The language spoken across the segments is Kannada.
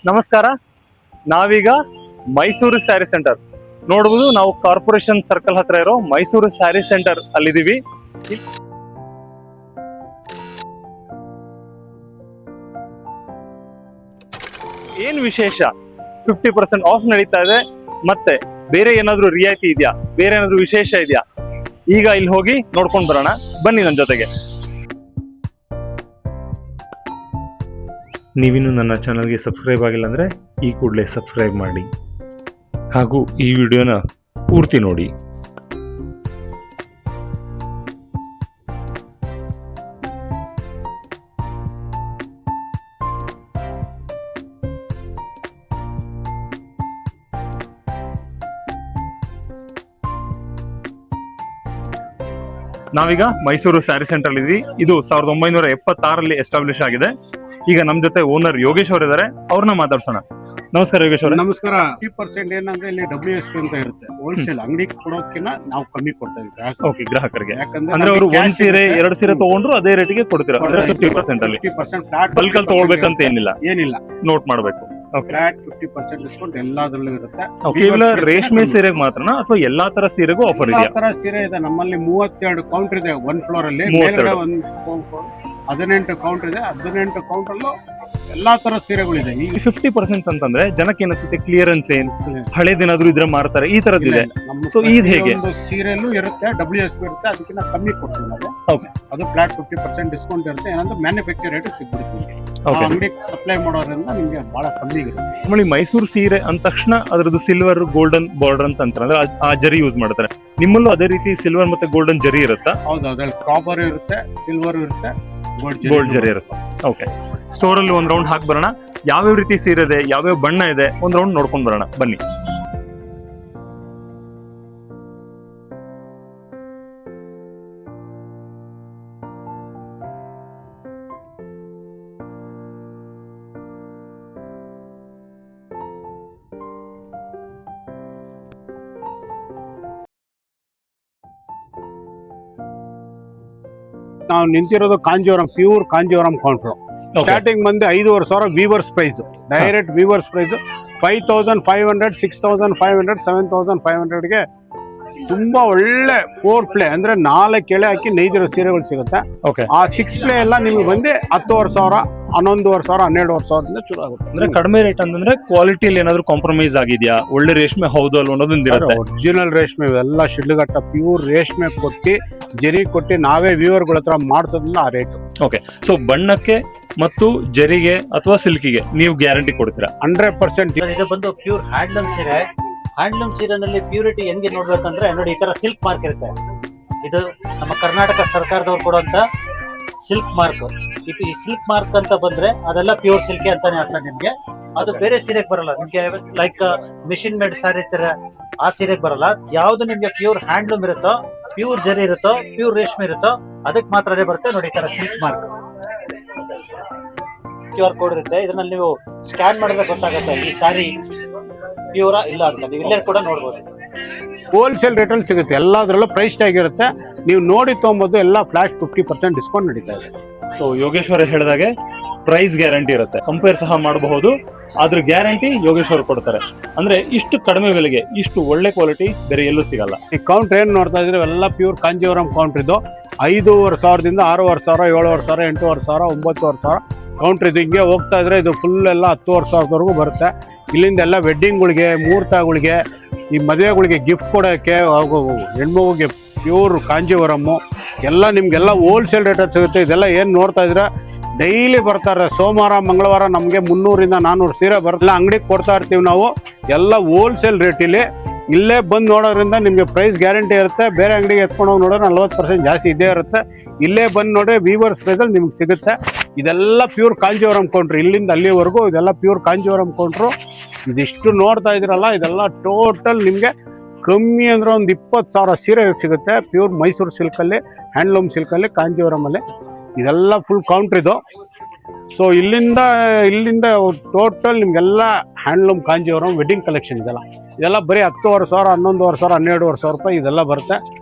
ನಮಸ್ಕಾರ. ನಾವೀಗ ಮೈಸೂರು ಸ್ಯಾರಿ ಸೆಂಟರ್ ನೋಡಬಹುದು. ನಾವು ಕಾರ್ಪೊರೇಷನ್ ಸರ್ಕಲ್ ಹತ್ರ ಇರೋ ಮೈಸೂರು ಸ್ಯಾರಿ ಸೆಂಟರ್ ಅಲ್ಲಿದ್ದೀವಿ. ಏನ್ ವಿಶೇಷ, 50% ಆಫ್ ನಡೀತಾ ಇದೆ. ಮತ್ತೆ ಬೇರೆ ಏನಾದ್ರೂ ರಿಯಾಯಿತಿ ಇದೆಯಾ, ಬೇರೆ ಏನಾದ್ರೂ ವಿಶೇಷ ಇದೆಯಾ, ಈಗ ಇಲ್ಲಿ ಹೋಗಿ ನೋಡ್ಕೊಂಡ್ ಬರೋಣ. ಬನ್ನಿ ನನ್ನ ಜೊತೆಗೆ. ನೀವಿನ್ನು ನನ್ನ ಚಾನಲ್ಗೆ ಸಬ್ಸ್ಕ್ರೈಬ್ ಆಗಿಲ್ಲ ಅಂದರೆ ಈ ಕೂಡಲೇ ಸಬ್ಸ್ಕ್ರೈಬ್ ಮಾಡಿ ಹಾಗೂ ಈ ವಿಡಿಯೋನ ಪೂರ್ತಿ ನೋಡಿ. ನಾವೀಗ ಮೈಸೂರು ಸ್ಯಾರಿ ಸೆಂಟರ್ ಇದ್ವಿ. ಇದು 1976ರಲ್ಲಿ ಎಸ್ಟಾಬ್ಲಿಷ್ ಆಗಿದೆ. ಈಗ ನಮ್ ಜೊತೆ ಓನರ್ ಯೋಗೇಶ್ ಅವರು ಇದಾರೆ, ಅವ್ರನ್ನ ಮಾತಾಡ್ಸೋಣ. ನಮಸ್ಕಾರ ಯೋಗೇಶ್ ಅವರೇ. ನಮಸ್ಕಾರ. 50% ಏನಂದ್ರೆ ಇಲ್ಲಿ WSP ಅಂತ ಇರುತ್ತೆ, ಹೋಲ್ಸೇಲ್ ಅಂಗಡಿ ಕೊಡೋಕಿನ್ನ ನಾವು ಕಮ್ಮಿ ಕೊಡ್ತಾ ಇದ್ವಿ. ಓಕೆ, ಗ್ರಾಹಕರಿಗೆ. ಯಾಕಂದ್ರೆ ಅಂದ್ರೆ ಅವರು ಒಂದ್ ಸೀರೆ ಎರಡು ಸೀರೆ ತಗೊಂಡ್ರು ಅದೇ ರೇಟಿಗೆ ಕೊಡ್ತೀರಾ? 50% ಅಲ್ಲಿ 50% ಫ್ಲಾಟ್ ಬಲ್ಕ್ ಅಲ್ಲಿ ತಗೊಳ್ಬೇಕಂತ ಏನಿಲ್ಲ, ನೋಟ್ ಮಾಡ್ಬೇಕು. ಫ್ಲಾಟ್ 50% ಡಿಸ್ಕೌಂಟ್ ಎಲ್ಲಾದ್ರಲ್ಲೂ ಇರುತ್ತೆ. ಕೇವಲ ರೇಷ್ಮೆ ಸೀರೆಗೆ ಮಾತ್ರನಾ ಅಥವಾ ಎಲ್ಲಾ ತರ ಸೀರೆಗೂ ಆಫರ್ ಇದೆಯಾ? ಎಲ್ಲಾ ತರ ಸೀರೆ ಇದೆ ನಮ್ಮಲ್ಲಿ. 32 ಕೌಂಟರ್ ಇದೆ ಒಂದ್ ಫ್ಲೋರ್ ಅಲ್ಲಿ. 18 ಕೌಂಟರ್ ಇದೆ. 18 ಕೌಂಟರ್ ಅಲ್ಲೂ ಎಲ್ಲಾ ತರ ಸೀರೆಗಳಿದೆ. ಈ 50% ಅಂತಂದ್ರೆ ಜನಕ್ಕೆ ಏನಿಸುತ್ತೆ, ಕ್ಲಿಯರೆನ್ಸ್ ಏನ್ ಹಳೇದೇನಾದ್ರೂ ಇದ್ರೆ ಮಾರ್ತಾರೆ, ಈ ತರದಿದೆ. ಸೊ ಇದು ಹೇಗೆ? ಸೀರೆಲ್ಲೂ ಇರುತ್ತೆ, WSP ಇರುತ್ತೆ, ಅದಕ್ಕಿಂತ ಕಮ್ಮಿ ಕೊಡ್ತೀವಿ ನಾವು. ಓಕೆ, ಅದು ಫ್ಲಾಟ್ 50% ಡಿಸ್ಕೌಂಟ್ ಇರುತ್ತೆ. ಏನಂದ್ರೆ ಮ್ಯಾನುಫ್ಯಾಕ್ಚರ್ ರೇಟ್ ಸಿಗ್ಬಿಡುತ್ತೆ. ಅಂಗಡಿ ಸಪ್ಲೈ ಮಾಡೋದ್ರಿಂದ ನಿಮ್ಗೆ ಬಹಳ ಕಮ್ಮಿ ಇರುತ್ತೆ. ನೋಡಿ, ಮೈಸೂರು ಸೀರೆ ಅಂದ ತಕ್ಷಣ ಅದ್ರದ್ದು ಸಿಲ್ವರ್ ಗೋಲ್ಡನ್ ಬಾರ್ಡರ್ ಅಂತ ಅಂತಾರೆ, ಆ ಜರಿ ಯೂಸ್ ಮಾಡ್ತಾರೆ. ನಿಮ್ಮಲ್ಲೂ ಅದೇ ರೀತಿ ಸಿಲ್ವರ್ ಮತ್ತೆ ಗೋಲ್ಡನ್ ಜರಿ ಇರುತ್ತಾ? ಹೌದು, ಅದ್ರಲ್ಲಿ ಕಾಪರ್ ಇರುತ್ತೆ, ಸಿಲ್ವರ್ ಇರುತ್ತೆ, ಗೋಲ್ಡ್ ಜರಿ ಇರುತ್ತೆ. ಓಕೆ, ಸ್ಟೋರ್ ಅಲ್ಲಿ ಒಂದ್ ರೌಂಡ್ ಹಾಕಿ ಬರೋಣ. ಯಾವ್ಯಾವ ರೀತಿ ಸೀರೆ ಇದೆ, ಯಾವ್ಯಾವ ಬಣ್ಣ ಇದೆ, ಒಂದ್ ರೌಂಡ್ ನೋಡ್ಕೊಂಡ್ ಬರೋಣ. ಬನ್ನಿ. ನಾವು ನಿಂತಿರೋದು Kanjeevaram, pure Kanjeevaram counter. Starting ಬಂದು 5,500 weavers price. Direct weavers price 5,500, 6,500, 7,500ಗೆ ತುಂಬಾ ಒಳ್ಳೆ 4 ಪ್ಲೇ ಅಂದ್ರೆ 4 ಎಳೆ ಹಾಕಿ ನೇಯ್ದಿರೋ ಸೀರೆಗಳು ಸಿಗುತ್ತೆ. ಆ 6 ಪ್ಲೇ ಎಲ್ಲ ನಿಮ್ಗೆ ಬಂದು 10,500, 11,500, 12,500 ಶುರು ಆಗುತ್ತೆ. ಅಂದ್ರೆ ಕಡಿಮೆ ರೇಟ್ ಅಂತಂದ್ರೆ ಕ್ವಾಲಿಟಿಯಲ್ಲಿ ಏನಾದ್ರು ಕಾಂಪ್ರಮೈಸ್ ಆಗಿದ್ಯಾ? ಒಳ್ಳೆ ರೇಷ್ಮೆ ಹೌದು ಅಲ್ವ ಅನ್ನೋದೊಂದಿರುತ್ತೆ. ಒರಿಜಿನಲ್ ರೇಷ್ಮೆ ಎಲ್ಲ ಶಿಡ್ಲಘಟ್ಟ ಪ್ಯೂರ್ ರೇಷ್ಮೆ ಕೊಟ್ಟು ಜರಿ ಕೊಟ್ಟು ನಾವೇ ವ್ಯೂವರ್ಗಳ ಹತ್ರ ಮಾಡ್ಸೋದಿಲ್ಲ ಆ ರೇಟ್. ಓಕೆ, ಸೊ ಬಣ್ಣಕ್ಕೆ ಮತ್ತು ಜರಿಗೆ ಅಥವಾ ಸಿಲ್ಕಿಗೆ ನೀವು ಗ್ಯಾರಂಟಿ ಕೊಡ್ತೀರಾ? 100%. ಇದು ಬಂದು ಪ್ಯೂರ್ ಹ್ಯಾಂಡ್ಲೂಮ್ ಸೀರೆ. ಹ್ಯಾಂಡ್ಲೂಮ್ ಸೀರೆನಲ್ಲಿ ಪ್ಯೂರಿಟಿ ಹೆಂಗೆ ನೋಡ್ಬೇಕಂದ್ರೆ ನೋಡಿ, ಈ ತರ ಸಿಲ್ಕ್ ಮಾರ್ಕ್ ಇರುತ್ತೆ. ಇದು ನಮ್ಮ ಕರ್ನಾಟಕ ಸರ್ಕಾರದವ್ರು ಕೊಡುವಂತ ಸಿಲ್ಕ್ ಮಾರ್ಕ್. ಈ ಸಿಲ್ಕ್ ಮಾರ್ಕ್ ಅಂತ ಬಂದ್ರೆ ಅದೆಲ್ಲ ಪ್ಯೂರ್ ಸಿಲ್ಕ್ ಅಂತಾನೆ ಅರ್ಥ ನಿಮ್ಗೆ. ಅದು ಬೇರೆ ಸೀರೆಗೆ ಬರಲ್ಲ ನಿಮ್ಗೆ. ಲೈಕ್ ಮಿಷಿನ್ ಮೇಡ್ ಸಾರಿ ತರ ಆ ಸೀರೆಗೆ ಬರಲ್ಲ. ಯಾವ್ದು ನಿಮ್ಗೆ ಪ್ಯೂರ್ ಹ್ಯಾಂಡ್ಲೂಮ್ ಇರುತ್ತೋ, ಪ್ಯೂರ್ ಜರಿ ಇರುತ್ತೋ, ಪ್ಯೂರ್ ರೇಷ್ಮೆ ಇರುತ್ತೋ ಅದಕ್ಕೆ ಮಾತ್ರನೇ ಬರುತ್ತೆ. ನೋಡಿ, ಈ ತರ ಸಿಲ್ಕ್ ಮಾರ್ಕ್ QR ಕೋಡ್ ಇರುತ್ತೆ. ಇದರಲ್ಲಿ ನೀವು ಸ್ಕ್ಯಾನ್ ಮಾಡಿದ್ರೆ ಗೊತ್ತಾಗುತ್ತೆ ಈ ಸಾರಿ ಪ್ಯೂರಾ ಇಲ್ಲ ಅಂತ. ನೀವು ಇಲ್ಲೇ ಕೂಡ ನೋಡ್ಬೋದು. ಹೋಲ್ಸೇಲ್ ರೇಟಲ್ಲಿ ಸಿಗುತ್ತೆ, ಎಲ್ಲದರಲ್ಲೂ ಪ್ರೈಸ್ ಟ್ಯಾಗ್ ಇರುತ್ತೆ. ನೀವು ನೋಡಿ ತೊಗೊಂಬೋದು. ಎಲ್ಲ ಫ್ಲಾಟ್ 50% ಡಿಸ್ಕೌಂಟ್ ನಡೀತಾ ಇದೆ. ಸೊ ಯೋಗೇಶ್ವರ ಹೇಳಿದಾಗೆ ಪ್ರೈಸ್ ಗ್ಯಾರಂಟಿ ಇರುತ್ತೆ, ಕಂಪೇರ್ ಸಹ ಮಾಡಬಹುದು. ಆದ್ರ ಗ್ಯಾರಂಟಿ ಯೋಗೇಶ್ವರ್ ಕೊಡ್ತಾರೆ. ಅಂದ್ರೆ ಇಷ್ಟು ಕಡಿಮೆ ಬೆಲೆಗೆ ಇಷ್ಟು ಒಳ್ಳೆ ಕ್ವಾಲಿಟಿ ಬೇರೆ ಎಲ್ಲೂ ಸಿಗಲ್ಲ. ಈ ಕೌಂಟರ್ ಏನ್ ನೋಡ್ತಾ ಇದ್ರೆ ಎಲ್ಲ ಪ್ಯೂರ್ ಕಾಂಜೀವರಂ ಕೌಂಟರ್. ಇದು 5,500ದಿಂದ 6,500, 7,500, 8,500, 9,500 ಕೌಂಟರ್. ಇದು ಹಿಂಗೆ ಹೋಗ್ತಾ ಇದ್ರೆ ಇದು ಫುಲ್ ಎಲ್ಲ 10,500ವರೆಗೂ ಬರುತ್ತೆ. ಇಲ್ಲಿಂದ ಎಲ್ಲ ವೆಡ್ಡಿಂಗ್ಗಳಿಗೆ, ಮುಹೂರ್ತಗಳಿಗೆ, ಈ ಮದುವೆಗಳಿಗೆ ಗಿಫ್ಟ್ ಕೊಡೋಕ್ಕೆ, ಹೆಣ್ಮಗುಗೆ ಪ್ಯೂರ್ ಕಾಂಜೀವರಮ್ಮು ಎಲ್ಲ ನಿಮ್ಗೆಲ್ಲ ಹೋಲ್ಸೇಲ್ ರೇಟಲ್ಲಿ ಸಿಗುತ್ತೆ. ಇದೆಲ್ಲ ಏನು ನೋಡ್ತಾ ಇದ್ರೆ ಡೈಲಿ ಬರ್ತಾರೆ. ಸೋಮವಾರ ಮಂಗಳವಾರ ನಮಗೆ 300ರಿಂದ 400 ಸೀರೆ ಬರಲ್ಲ. ಅಂಗಡಿಗೆ ಕೊಡ್ತಾ ಇರ್ತೀವಿ ನಾವು. ಎಲ್ಲ ಹೋಲ್ಸೇಲ್ ರೇಟಲ್ಲಿ ಇಲ್ಲೇ ಬಂದು ನೋಡೋದ್ರಿಂದ ನಿಮಗೆ ಪ್ರೈಸ್ ಗ್ಯಾರಂಟಿ ಇರುತ್ತೆ. ಬೇರೆ ಅಂಗಡಿಗೆ ಎತ್ಕೊಂಡು ಹೋಗಿ ನೋಡಿದ್ರೆ 40% ಜಾಸ್ತಿ ಇದ್ದೇ ಇರುತ್ತೆ. ಇಲ್ಲೇ ಬಂದು ನೋಡ್ರಿ ವೀವರ್ಸ್ ಪ್ರೈಸಲ್ಲಿ ನಿಮ್ಗೆ ಸಿಗುತ್ತೆ. ಇದೆಲ್ಲ ಪ್ಯೂರ್ ಕಾಂಜೀವರಂ ಕೌಂಟ್ರು. ಇಲ್ಲಿಂದ ಅಲ್ಲಿವರೆಗೂ ಇದೆಲ್ಲ ಪ್ಯೂರ್ ಕಾಂಜೀವರಂ ಕೌಂಟ್ರು. ಇದಿಷ್ಟು ನೋಡ್ತಾ ಇದ್ರಲ್ಲ, ಇದೆಲ್ಲ ಟೋಟಲ್ ನಿಮಗೆ ಕಮ್ಮಿ ಅಂದ್ರೆ ಒಂದು 20,000 ಸೀರೆ ಸಿಗುತ್ತೆ. ಪ್ಯೂರ್ ಮೈಸೂರು ಸಿಲ್ಕಲ್ಲಿ, ಹ್ಯಾಂಡ್ಲೂಮ್ ಸಿಲ್ಕಲ್ಲಿ, ಕಾಂಜೀವರಮಲ್ಲಿ ಇದೆಲ್ಲ ಫುಲ್ ಕೌಂಟ್ರ್ ಇದು. ಸೊ ಇಲ್ಲಿಂದ ಟೋಟಲ್ ನಿಮಗೆಲ್ಲ ಹ್ಯಾಂಡ್ಲೂಮ್ ಕಾಂಜೀವರಂ ವೆಡ್ಡಿಂಗ್ ಕಲೆಕ್ಷನ್ ಇದೆಲ್ಲ ಬರೀ 10,500, 11,500, 12,500 ರೂಪಾಯಿ ಇದೆಲ್ಲ ಬರುತ್ತೆ.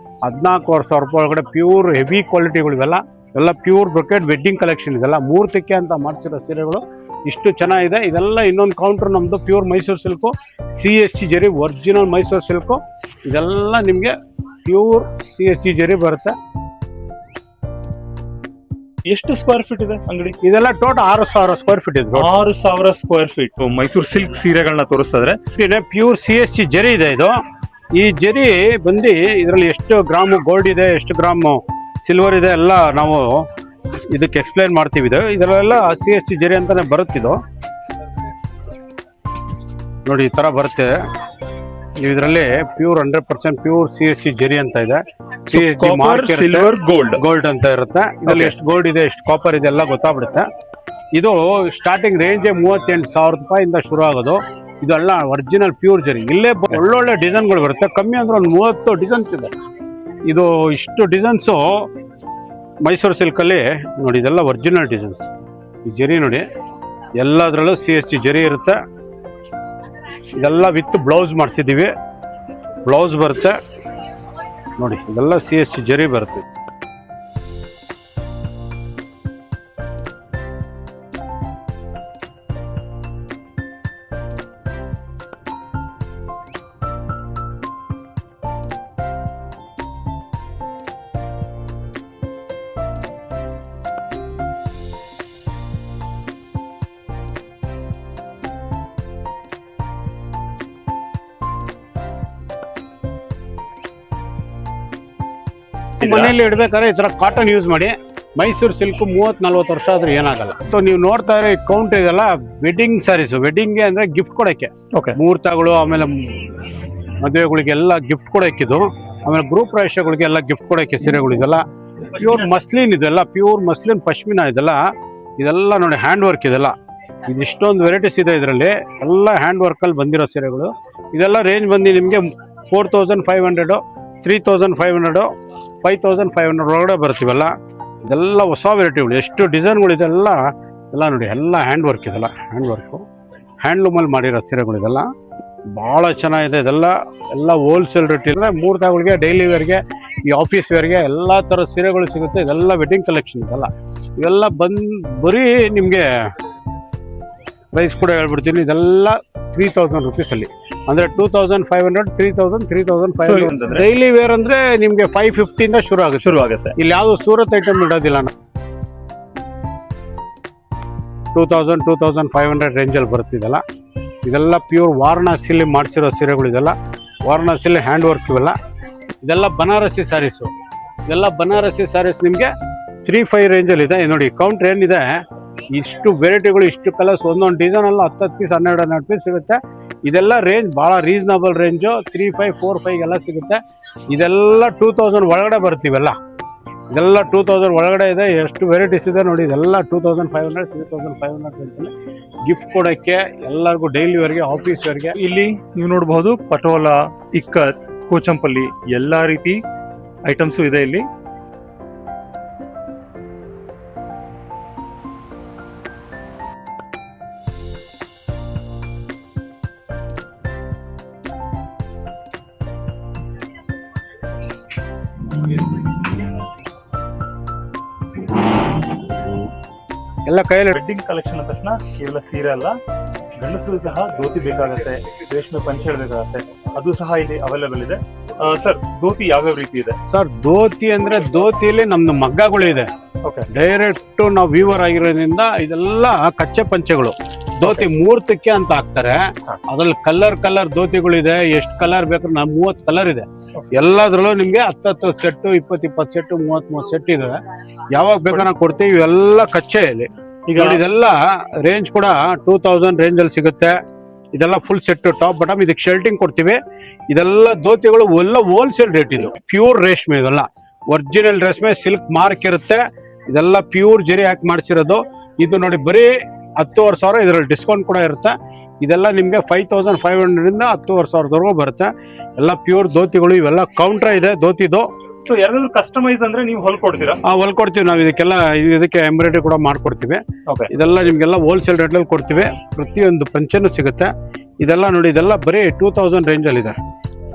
14,000 ರೂಪಾಯಿ ಒಳಗಡೆ ಪ್ಯೂರ್ ಹೆವಿ ಕ್ವಾಲಿಟಿಗಳು ಇವೆಲ್ಲ ಪ್ಯೂರ್ ಬ್ರೊಕೆಟ್ ವೆಡ್ಡಿಂಗ್ ಕಲೆಕ್ಷನ್. ಇದೆಲ್ಲ ಮೂರ್ತಕ್ಕೆ ಅಂತ ಮಾಡ್ತಿರೋ ಸೀರೆಗಳು ಇಷ್ಟು ಚೆನ್ನಾಗಿದೆ. ಇದೆಲ್ಲ ಇನ್ನೊಂದು ಕೌಂಟರ್ ನಮ್ಮದು ಪ್ಯೂರ್ ಮೈಸೂರು ಸಿಲ್ಕು, CST ಜರಿ, ಒರಿಜಿನಲ್ ಮೈಸೂರು ಸಿಲ್ಕು. ಇದೆಲ್ಲ ನಿಮಗೆ ಪ್ಯೂರ್ CST ಜರಿ ಬರುತ್ತೆ. ಎಷ್ಟು ಸ್ಕ್ವೇರ್ ಫೀಟ್ ಇದೆ ಅಂಗಡಿ? ಇದೆಲ್ಲ ಟೋಟಲ್ 6,000 ಸ್ಕ್ವೇರ್ ಫೀಟ್ ಇದೆ. 6,000 ಸ್ಕ್ವೇರ್ ಫೀಟ್ ಮೈಸೂರು ಸಿಲ್ಕ್ ಸೀರೆಗಳನ್ನ ತೋರಿಸ್ತಾ ಇದ್ರೆ ಪ್ಯೂರ್ CST ಜರಿ ಇದೆ ಇದು. ಈ ಜರಿ ಬಂದು ಇದರಲ್ಲಿ ಎಷ್ಟು ಗ್ರಾಮು ಗೋಲ್ಡ್ ಇದೆ, ಎಷ್ಟು ಗ್ರಾಮು ಸಿಲ್ವರ್ ಇದೆ ಎಲ್ಲ ನಾವು ಇದಕ್ಕೆ ಎಕ್ಸ್ಪ್ಲೈನ್ ಮಾಡ್ತೀವಿ. ಇದರಲ್ಲೆಲ್ಲ CST ಜರಿ ಅಂತಾನೆ ಬರುತ್ತಿದ್ದು ನೋಡಿ, ಈ ತರ ಬರುತ್ತೆ. ಇದರಲ್ಲಿ ಪ್ಯೂರ್ 100% ಪ್ಯೂರ್ CST ಜರಿ ಅಂತ ಇದೆ. ಸಿಲ್ವರ್ ಗೋಲ್ಡ್ ಅಂತ ಇರುತ್ತೆ. ಇದರಲ್ಲಿ ಎಷ್ಟು ಗೋಲ್ಡ್ ಇದೆ, ಎಷ್ಟು ಕಾಪರ್ ಇದೆ ಎಲ್ಲ ಗೊತ್ತಾಗ್ಬಿಡುತ್ತೆ. ಇದು ಸ್ಟಾರ್ಟಿಂಗ್ ರೇಂಜ್ 38,000 ರೂಪಾಯಿಂದ ಶುರು ಆಗೋದು. ಇದೆಲ್ಲ ಒರಿಜಿನಲ್ ಪ್ಯೂರ್ ಜರಿ. ಇಲ್ಲೇ ಒಳ್ಳೊಳ್ಳೆ ಡಿಸೈನ್ಗಳು ಬರುತ್ತೆ. ಕಮ್ಮಿ ಅಂದ್ರೆ ಒಂದು 30 ಡಿಸೈನ್ಸ್ ಇದೆ. ಇದು ಇಷ್ಟು ಡಿಸೈನ್ಸು ಮೈಸೂರು ಸಿಲ್ಕಲ್ಲಿ ನೋಡಿ, ಇದೆಲ್ಲ ಒರಿಜಿನಲ್ ಡಿಸೈನ್ಸ್. ಈ ಜರಿ ನೋಡಿ, ಎಲ್ಲದರಲ್ಲೂ CST ಜರಿ ಇರುತ್ತೆ. ಇದೆಲ್ಲ ವಿತ್ ಬ್ಲೌಸ್ ಮಾಡಿಸಿದ್ದೀವಿ. ಬ್ಲೌಸ್ ಬರುತ್ತೆ ನೋಡಿ, ಇದೆಲ್ಲ CST ಜರಿ ಬರುತ್ತೆ. ಮನೆಯಲ್ಲಿ ಇಡ್ಬೇಕಾದ್ರೆ ಈ ತರ ಕಾಟನ್ ಯೂಸ್ ಮಾಡಿ. ಮೈಸೂರು ಸಿಲ್ಕ್ 30-40 ವರ್ಷ ಆದ್ರೂ ಏನಾಗಲ್ಲ. ಸೊ ನೀವು ನೋಡ್ತಾ ಇರೋ ಕೌಂಟ್ ಇದೆಲ್ಲ ವೆಡ್ಡಿಂಗ್ ಸ್ಯಾರೀಸ್. ವೆಡ್ಡಿಂಗ್ಗೆ ಅಂದ್ರೆ ಗಿಫ್ಟ್ ಕೊಡಕ್ಕೆ, ಮುಹೂರ್ತಗಳು, ಆಮೇಲೆ ಮದುವೆಗಳಿಗೆಲ್ಲ ಗಿಫ್ಟ್ ಕೊಡಕ್ಕಿದು. ಆಮೇಲೆ ಗ್ರೂಪ್ ಪ್ರವೇಶಗಳಿಗೆಲ್ಲ ಗಿಫ್ಟ್ ಕೊಡಕ್ಕೆ ಸೀರೆಗಳು. ಇದೆಲ್ಲ ಪ್ಯೂರ್ ಮಸ್ಲಿನ್, ಇದೆಲ್ಲ ಪ್ಯೂರ್ ಮಸ್ಲಿನ್ ಪಶ್ಮಿನಾ. ಇದೆಲ್ಲ ನೋಡಿ ಹ್ಯಾಂಡ್ ವರ್ಕ್. ಇದೆಲ್ಲ ಇದಿಷ್ಟೊಂದು ವೆರೈಟೀಸ್ ಇದೆ ಇದರಲ್ಲಿ. ಎಲ್ಲ ಹ್ಯಾಂಡ್ ವರ್ಕಲ್ಲಿ ಬಂದಿರೋ ಸೀರೆಗಳು. ಇದೆಲ್ಲ ರೇಂಜ್ ಬಂದು ನಿಮಗೆ 4,500, 3,500, 5,500 ಒಳಗಡೆ ಬರ್ತೀವಲ್ಲ. ಇದೆಲ್ಲ ಹೊಸ ವೆರೈಟಿಗಳು, ಎಷ್ಟು ಡಿಸೈನ್ಗಳು ಇದೆಲ್ಲ ನೋಡಿ. ಎಲ್ಲ ಹ್ಯಾಂಡ್ ವರ್ಕ್. ಇದೆಲ್ಲ ಹ್ಯಾಂಡ್ ವರ್ಕು, ಹ್ಯಾಂಡ್ಲೂಮಲ್ಲಿ ಮಾಡಿರೋ ಸೀರೆಗಳು. ಇದೆಲ್ಲ ಭಾಳ ಚೆನ್ನಾಗಿದೆ. ಎಲ್ಲ ಹೋಲ್ಸೇಲ್ ರೇಟ್ ಇದೆ. ಮುಹೂರ್ತಗಳಿಗೆ, ಡೈಲಿ ವೇರ್ಗೆ, ಈ ಆಫೀಸ್ ವೇರ್ಗೆ ಎಲ್ಲ ಥರದ ಸೀರೆಗಳು ಸಿಗುತ್ತೆ. ಇದೆಲ್ಲ ವೆಡ್ಡಿಂಗ್ ಕಲೆಕ್ಷನ್. ಇವೆಲ್ಲ ಬರೀ ನಿಮಗೆ ಪ್ರೈಸ್ ಕೂಡ ಹೇಳ್ಬಿಡ್ತೀನಿ. ಇದೆಲ್ಲ 3,000 ರುಪೀಸಲ್ಲಿ, ಅಂದರೆ 2,500, 3,000, 3,500. ಡೈಲಿ ವೇರ್ ಅಂದರೆ ನಿಮಗೆ 550 ಶುರು ಆಗುತ್ತೆ. ಇಲ್ಲಿ ಯಾವುದು ಸೂರತ್ ಐಟಮ್ ಇಡೋದಿಲ್ಲ. 2,000, 2,500 ರೇಂಜಲ್ಲಿ ಬರ್ತಿದೆಲ್ಲ. ಇದೆಲ್ಲ ಪ್ಯೂರ್ ವಾರಣಾಸಿಲಿ ಮಾಡಿಸಿರೋ ಸೀರೆಗಳು. ಇದೆಲ್ಲ ವಾರಣಾಸಿಲಿ ಹ್ಯಾಂಡ್ ವರ್ಕ್. ಇದೆಲ್ಲ ಬನಾರಸಿ ಸ್ಯಾರೀಸು. ಇದೆಲ್ಲ ಬನಾರಸಿ ಸ್ಯಾರೀಸ್ ನಿಮಗೆ 3,500 ರೇಂಜಲ್ಲಿ ಇದೆ. ನೋಡಿ ಕೌಂಟ್ರ್ ಏನಿದೆ, ಇಷ್ಟು ವೆರೈಟಿಗಳು, ಇಷ್ಟು ಕಲರ್ಸ್, ಒಂದೊಂದು ಡಿಸೈನ್ ಎಲ್ಲ 10 ಪೀಸ್, 12 ಪೀಸ್ ಸಿಗುತ್ತೆ. ಇದೆಲ್ಲ ರೇಂಜ್ ಭಾಳ ರೀಸನಬಲ್ ರೇಂಜು. 3,500, 4,500 ಎಲ್ಲ ಸಿಗುತ್ತೆ. ಇದೆಲ್ಲ 2,000 ಒಳಗಡೆ ಬರ್ತೀವಲ್ಲ. ಇದೆಲ್ಲ 2,000 ಒಳಗಡೆ ಇದೆ. ಎಷ್ಟು ವೆರೈಟೀಸ್ ಇದೆ ನೋಡಿ. ಇದೆಲ್ಲ 2,500, 3,500 ರೇಂಜಲ್ಲಿ ಗಿಫ್ಟ್ ಕೊಡೋಕ್ಕೆ, ಎಲ್ಲರಿಗೂ ಡೈಲಿ ವೇರ್ಗೆ, ಆಫೀಸ್ ವೇರ್ಗೆ. ಇಲ್ಲಿ ನೀವು ನೋಡಬಹುದು ಪಟೋಲ, ಇಕ್ಕತ್, ಕೋಚಂಪಲ್ಲಿ ಎಲ್ಲಾ ರೀತಿ ಐಟಮ್ಸು ಇದೆ ಇಲ್ಲಿ. ಎಲ್ಲ ಕೈಯಲ್ಲಿ ವೆಡ್ಡಿಂಗ್ ಕಲೆಕ್ಷನ್ ಅಂದ ತಕ್ಷಣ ಕೇವಲ ಸೀರೆ ಅಲ್ಲ, ಗಂಡಸರು ಸಹ ಧೋತಿ ಬೇಕಾಗತ್ತೆ, ರೇಷ್ಮೆ ಪಂಚೆ ಬೇಕಾಗತ್ತೆ, ಅದು ಸಹ ಇಲ್ಲಿ ಅವೈಲೇಬಲ್ ಇದೆ. ಸರ್, ಧೋತಿ ಯಾವ್ಯಾವ ರೀತಿ ಇದೆ? ಸರ್, ಧೋತಿ ಅಂದ್ರೆ ಧೋತಿಯಲ್ಲಿ ನಮ್ದು ಮಗ್ಗಗಳು ಇದೆ. ಡೈರೆಕ್ಟ್ ನಾವು ವೀವರ್ ಆಗಿರೋದ್ರಿಂದ ಇದೆಲ್ಲ ಕಚ್ಚೆ ಪಂಚೆಗಳು. ಧೋತಿ ಮುಹೂರ್ತಕ್ಕೆ ಅಂತ ಹಾಕ್ತಾರೆ. ಅದ್ರಲ್ಲಿ ಕಲರ್ ಧೋತಿಗಳಿದೆ. ಎಷ್ಟು ಕಲರ್ ಬೇಕು? 30 ಕಲರ್ ಇದೆ. ಎಲ್ಲದ್ರಲ್ಲೂ ನಿಮ್ಗೆ 10 ಸೆಟ್ಟು, 20 ಸೆಟ್ಟು, 30 ಸೆಟ್ ಇದೆ. ಯಾವಾಗ ಬೇಕಾದ್ರೆ ಕೊಡ್ತೀವಿ. ಇವೆಲ್ಲ ಕಚ್ಚೆ ಇಲ್ಲಿ. ಈಗ ಇದೆಲ್ಲ ರೇಂಜ್ ಕೂಡ 2,000 ರೇಂಜ್ ಅಲ್ಲಿ ಸಿಗುತ್ತೆ. ಇದೆಲ್ಲ ಫುಲ್ ಸೆಟ್, ಟಾಪ್ ಬಾಟಮ್. ಇದಕ್ಕೆ ಶರ್ಟಿಂಗ್ ಕೊಡ್ತೀವಿ. ಇದೆಲ್ಲ ಧೋತಿಗಳು ಎಲ್ಲ ಹೋಲ್ಸೇಲ್ ರೇಟ್. ಇದು ಪ್ಯೂರ್ ರೇಷ್ಮೆ. ಇದೆಲ್ಲ ಒರಿಜಿನಲ್ ರೇಷ್ಮೆ, ಸಿಲ್ಕ್ ಮಾರ್ಕ್ ಇರುತ್ತೆ. ಇದೆಲ್ಲ ಪ್ಯೂರ್ ಜರಿ ಹಾಕಿ ಮಾಡಿಸಿರೋದು. ಇದು ನೋಡಿ ಬರೀ 10,500. ಇದರಲ್ಲಿ ಡಿಸ್ಕೌಂಟ್ ಕೂಡ ಇರುತ್ತೆ. ಇದೆಲ್ಲ ನಿಮಗೆ 5,500 ಇಂದ 10,500 ಬರುತ್ತೆ. ಎಲ್ಲ ಪ್ಯೂರ್ ಧೋತಿಗಳು. ಇವೆಲ್ಲ ಕೌಂಟ್ರ ಇದೆ ಧೋತಿದು. ಸೊ ಯಾರಾದ್ರೂ ಕಸ್ಟಮೈಸ್ ಅಂದ್ರೆ ನೀವು ಹೊಲ್ಕೊಡ್ತೀರಾ? ಹೊಲ್ಕೊಡ್ತೀವಿ ನಾವು. ಇದಕ್ಕೆ ಎಂಬ್ರಾಯ್ಡ್ರಿ ಕೂಡ ಮಾಡ್ಕೊಡ್ತೀವಿ. ಇದೆಲ್ಲ ನಿಮ್ಗೆಲ್ಲ ಹೋಲ್ಸೇಲ್ ರೇಟ್ನಲ್ಲಿ ಕೊಡ್ತೀವಿ. ಪ್ರತಿಯೊಂದು ಪಂಚೆನೂ ಸಿಗುತ್ತೆ. ಇದೆಲ್ಲ ನೋಡಿ, ಇದೆಲ್ಲ ಬರೀ 2,000 ರೇಂಜಲ್ಲಿ ಇದೆ.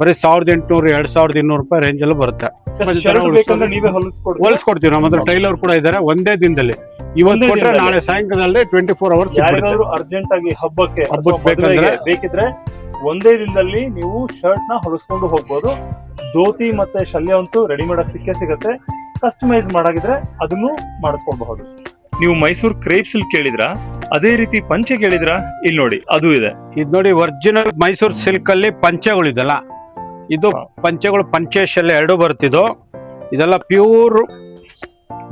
ಬರೀ 1,800, 2,200 ರೂಪಾಯಿ ರೇಂಜಲ್ಲೂ ಬರುತ್ತೆ. ಜನ ಶರ್ಟ್ ಬೇಕಂದ್ರೆ ನೀವೇ ಹೊಲಿಸ್ಕೊಡ್ತೀರಾ? ಹೊಲಿಸ್ಕೊಡ್ತೀವಿ. ನಮ್ಮ ಹತ್ರ ಟೈಲರ್ ಕೂಡ ಇದ್ದಾರೆ. ಒಂದೇ ದಿನದಲ್ಲಿ ಇವತ್ತು ಒಂದೇ ಕೊಟ್ರೆ ದಿನದಲ್ಲಿ? ನಾಳೆ ಸಾಯಂಕಾಲದಲ್ಲಿ 24 hours ಯಾರಿಗಾದ್ರೂ ಅರ್ಜೆಂಟ್ ಆಗಿ ಹಬ್ಬಕ್ಕೆ ಹಬ್ಬಕ್ಕೆ ಅಥವಾ ಮದುವೆಗೆ ಬೇಕಂದ್ರೆ? ಬೇಕಿದ್ರೆ ಒಂದೇ ದಿನದಲ್ಲಿ ನೀವು ಶರ್ಟ್ ನ ಹೊಲಿಸ್ಕೊಂಡು ಹೋಗ್ಬೋದು. ಧೋತಿ ಮತ್ತೆ ಶಲ್ಯ ಅಂತೂ ರೆಡಿಮೇಡ್ ಆಗಿ ಸಿಕ್ಕೇ ಸಿಗತ್ತೆ. ಕಸ್ಟಮೈಸ್ ಮಾಡಾಗಿದ್ರೆ ಅದನ್ನು ಮಾಡಿಸ್ಕೊಳ್ಬಹುದು. ನೀವು ಮೈಸೂರು ಕ್ರೇಪ್ ಸಿಲ್ಕ್ ಕೇಳಿದ್ರ, ಅದೇ ರೀತಿ ಪಂಚೆ ಕೇಳಿದ್ರ, ಇಲ್ಲಿ ನೋಡಿ ಅದು ಇದೆ. ಇದು ನೋಡಿ ಒರಿಜಿನಲ್ ಮೈಸೂರು ಸಿಲ್ಕ್ ಅಲ್ಲಿ ಪಂಚೆಗಳಿದೆಲ್ಲ. ಇದು ಪಂಚೆಗಳು, ಪಂಚೆ ಶಲ್ಯ ಎರಡು ಬರ್ತಿದ್ದು. ಇದೆಲ್ಲ ಪ್ಯೂರ್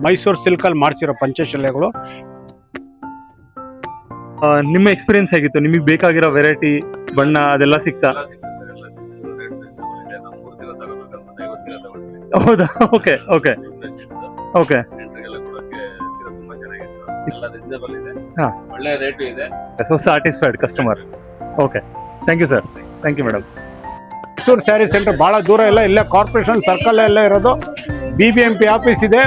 ಮೈಸೂರು ಸಿಲ್ಕ್ ಅಲ್ಲಿ ಮಾಡ್ಸಿರೋ ಪಂಚೆ ಶಲ್ಯಗಳು. ನಿಮ್ಮ ಎಕ್ಸ್ಪೀರಿಯನ್ಸ್ ಹೇಗಿತ್ತು? ನಿಮಗೆ ಬೇಕಾಗಿರೋ ವೆರೈಟಿ ಬಣ್ಣ ಅದೆಲ್ಲ ಸಿಕ್ತಾ? ಹೌದಾ? Okay okay okay. ಒಳ್ಳೆ ರೇಟ್ ಇದೆ. So satisfied customer. Okay, thank you sir. Thank you madam. Mysuru sari centre ಬಹಳ ದೂರ ಇಲ್ಲ, ಇಲ್ಲೇ ಕಾರ್ಪೊರೇಷನ್ ಸರ್ಕಲ್ ಎಲ್ಲ ಇರೋದು. BBMP ಆಫೀಸ್ ಇದೆ.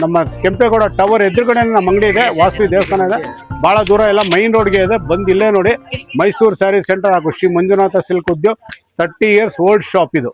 ನಮ್ಮ ಕೆಂಪೇಗೌಡ ಟವರ್ ಎದುರುಗಡೆ ನಮ್ಮ ಅಂಗಡಿ ಇದೆ. ವಾಸವಿ ದೇವಸ್ಥಾನ ಇದೆ. ಬಹಳ ದೂರ ಇಲ್ಲ, ಮೈನ್ ರೋಡ್ಗೆ ಇದೆ. ಬಂದು ಇಲ್ಲೇ ನೋಡಿ. ಮೈಸೂರು ಸ್ಯಾರಿ ಸೆಂಟರ್ ಹಾಗೂ Shri Manjunatha silk Udyog 30 years old shop ಇದು.